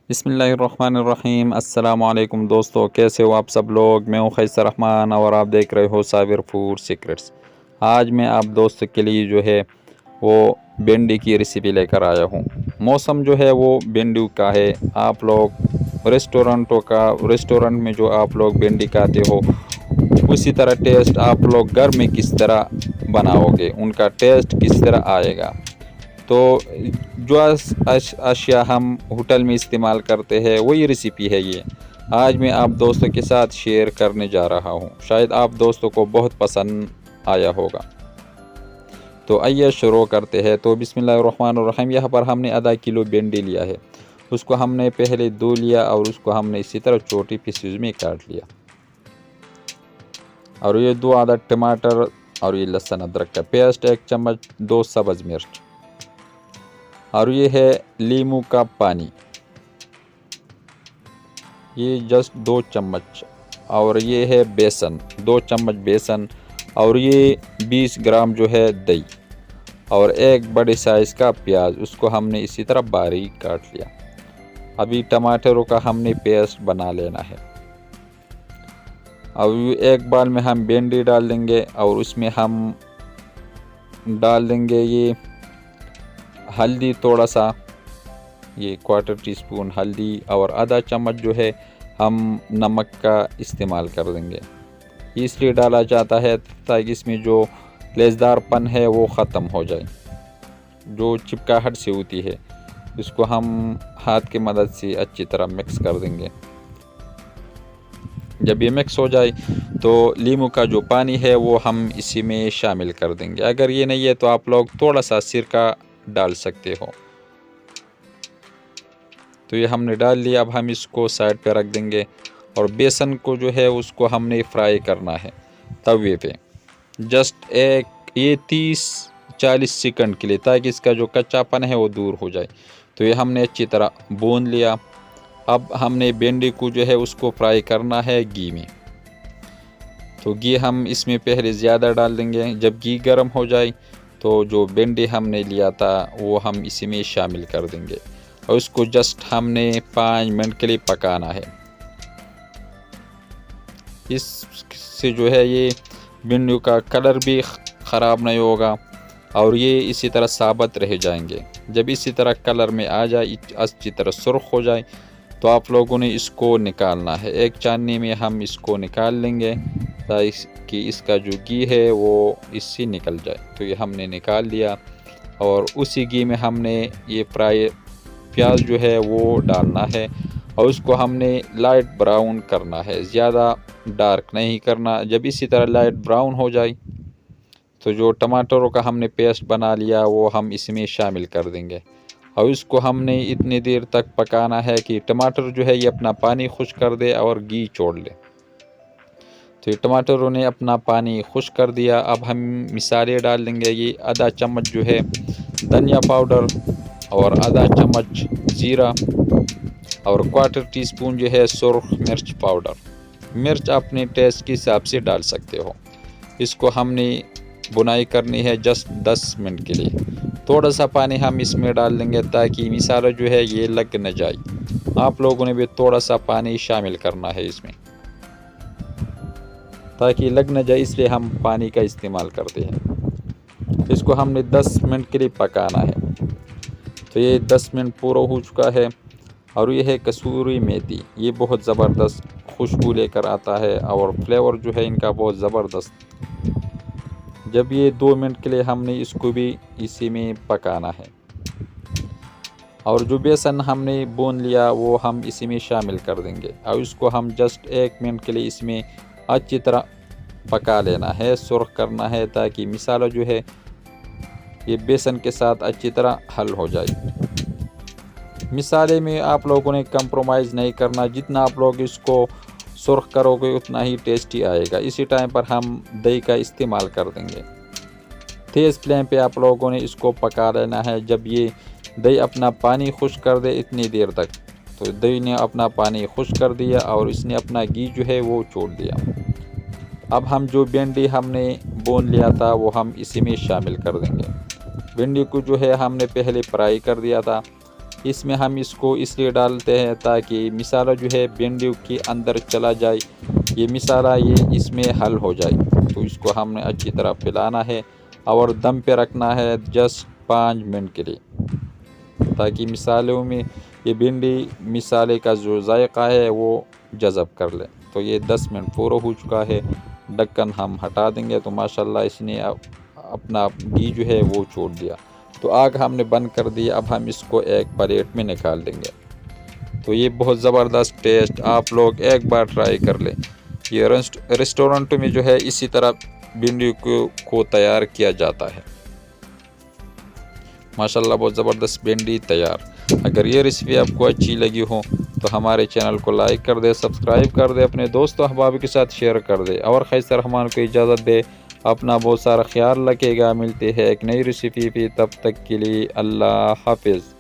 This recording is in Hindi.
बिस्मिल्लाहिर्रहमानिर्रहीम। अस्सलाम वालेकुम दोस्तों, कैसे हो आप सब लोग। मैं हूं खैसर रहमान और आप देख रहे हो साबिर फूड सीक्रेट्स। आज मैं आप दोस्तों के लिए जो है वो भिंडी की रेसिपी लेकर आया हूं। मौसम जो है वो भिंडी का है। आप लोग रेस्टोरेंट में जो आप लोग भिंडी खाते हो उसी तरह टेस्ट आप लोग घर में किस तरह बनाओगे, उनका टेस्ट किस तरह आएगा। तो जो अशिया हम होटल में इस्तेमाल करते हैं वही रेसिपी है ये। आज मैं आप दोस्तों के साथ शेयर करने जा रहा हूँ, शायद आप दोस्तों को बहुत पसंद आया होगा। तो आइए शुरू करते हैं। तो बिस्मिल्लाहिर्रहमानिर्रहीम। यहाँ पर हमने आधा किलो भिंडी लिया है। उसको हमने पहले धो लिया और उसको हमने इसी तरह छोटी पीसेज में काट लिया। और ये 2 आधा टमाटर और ये लहसुन अदरक का पेस्ट, 1 चम्मच, 2 सब्ज़ मिर्च, और ये है लीमू का पानी, ये जस्ट 2 चम्मच, और ये है बेसन, 2 चम्मच बेसन, और ये 20 ग्राम जो है दही, और 1 बड़े साइज़ का प्याज, उसको हमने इसी तरह बारीक काट लिया। अभी टमाटरों का हमने पेस्ट बना लेना है। अब एक बाल में हम भिंडी डाल देंगे और उसमें हम डाल देंगे ये हल्दी, थोड़ा सा, ये 1/4 टीस्पून हल्दी, और आधा चम्मच जो है हम नमक का इस्तेमाल कर देंगे। इसलिए डाला जाता है ताकि इसमें जो लेज़दारपन है वो ख़त्म हो जाए, जो चिपकाहट से होती है। इसको हम हाथ की मदद से अच्छी तरह मिक्स कर देंगे। जब ये मिक्स हो जाए तो लीमू का जो पानी है वो हम इसी में शामिल कर देंगे। अगर ये नहीं है तो आप लोग थोड़ा सा सिरका डाल सकते हो। तो ये हमने डाल लिया। अब हम इसको साइड पे रख देंगे और बेसन को जो है उसको हमने फ्राई करना है तवे पे, जस्ट ये 30-40 सेकंड के लिए, ताकि इसका जो कच्चापन है वो दूर हो जाए। तो ये हमने अच्छी तरह भून लिया। अब हमने भिंडी को जो है उसको फ्राई करना है घी में। तो घी हम इसमें पहले ज़्यादा डाल देंगे। जब घी गर्म हो जाए तो जो भिंडी हमने लिया था वो हम इसी में शामिल कर देंगे और उसको जस्ट हमने 5 मिनट के लिए पकाना है। इससे जो है ये भिंडी का कलर भी ख़राब नहीं होगा और ये इसी तरह साबुत रह जाएंगे। जब इसी तरह कलर में आ जाए, अच्छी तरह सुर्ख हो जाए, तो आप लोगों ने इसको निकालना है। एक चालनी में हम इसको निकाल लेंगे ताकि इसका जो घी है वो इससे निकल जाए। तो ये हमने निकाल लिया और उसी घी में हमने ये फ्राई प्याज जो है वो डालना है और उसको हमने लाइट ब्राउन करना है, ज़्यादा डार्क नहीं करना। जब इसी तरह लाइट ब्राउन हो जाए तो जो टमाटरों का हमने पेस्ट बना लिया वो हम इसमें शामिल कर देंगे और इसको हमने इतनी देर तक पकाना है कि टमाटर जो है ये अपना पानी खुश्क कर दे और घी छोड़ ले। तो ये टमाटरों ने अपना पानी खुश्क कर दिया। अब हम मिसाले डाल देंगे। ये आधा चम्मच जो है धनिया पाउडर और आधा चम्मच ज़ीरा और 1/4 टीस्पून जो है सुर्ख मिर्च पाउडर। मिर्च अपने टेस्ट के हिसाब से डाल सकते हो। इसको हमने बुनाई करनी है जस्ट 10 मिनट के लिए। थोड़ा सा पानी हम इसमें डाल देंगे ताकि मिसाला जो है ये लग न जाए। आप लोगों ने भी थोड़ा सा पानी शामिल करना है इसमें ताकि लग न जाए, इसलिए हम पानी का इस्तेमाल करते हैं। इसको हमने 10 मिनट के लिए पकाना है। तो ये 10 मिनट पूरा हो चुका है और ये है कसूरी मेथी। ये बहुत ज़बरदस्त खुशबू लेकर आता है और फ्लेवर जो है इनका बहुत ज़बरदस्त। जब ये 2 मिनट के लिए हमने इसको भी इसी में पकाना है और जो बेसन हमने भून लिया वो हम इसी में शामिल कर देंगे और इसको हम जस्ट 1 मिनट के लिए इसमें अच्छी तरह पका लेना है, सुर्ख करना है ताकि मिसाला जो है ये बेसन के साथ अच्छी तरह हल हो जाए। मिसाले में आप लोगों ने कंप्रोमाइज़ नहीं करना, जितना आप लोग इसको सुर्ख करोगे उतना ही टेस्टी आएगा। इसी टाइम पर हम दही का इस्तेमाल कर देंगे। तेज़ फ्लेम पे आप लोगों ने इसको पका लेना है। जब ये दही अपना पानी खुश्क कर दे इतनी देर तक, तो दही ने अपना पानी खुश्क कर दिया और इसने अपना घी जो है वो छोड़ दिया। अब हम जो भिंडी हमने भून लिया था वो हम इसी में शामिल कर देंगे। भिंडी को जो है हमने पहले फ्राई कर दिया था इसमें हम इसको इसलिए डालते हैं ताकि मिसाला जो है भिंडी के अंदर चला जाए, ये मिसाला ये इसमें हल हो जाए। तो इसको हमने अच्छी तरह फैलाना है और दम पे रखना है जस्ट 5 मिनट के लिए, ताकि मिसालों में ये भिंडी मिसाले का जो जायका है वो जज़ब कर ले। तो ये 10 मिनट पूरा हो चुका है, ढक्कन हम हटा देंगे। तो माशाल्लाह इसने अपना घी जो है वो छोड़ दिया। तो आग हमने बंद कर दी। अब हम इसको एक प्लेट में निकाल देंगे। तो ये बहुत ज़बरदस्त टेस्ट, आप लोग एक बार ट्राई कर लें। ये रेस्टोरेंट में जो है इसी तरह भिंडी को तैयार किया जाता है। माशाल्लाह बहुत ज़बरदस्त भिंडी तैयार। अगर ये रेसिपी आपको अच्छी लगी हो तो हमारे चैनल को लाइक कर दे, सब्सक्राइब कर दे, अपने दोस्तों अहबाब के साथ शेयर कर दे और खैसर रहमान को इजाज़त दे। अपना बहुत सारा ख्याल रखेगा। मिलते हैं एक नई रेसिपी पे, तब तक के लिए अल्लाह हाफिज़।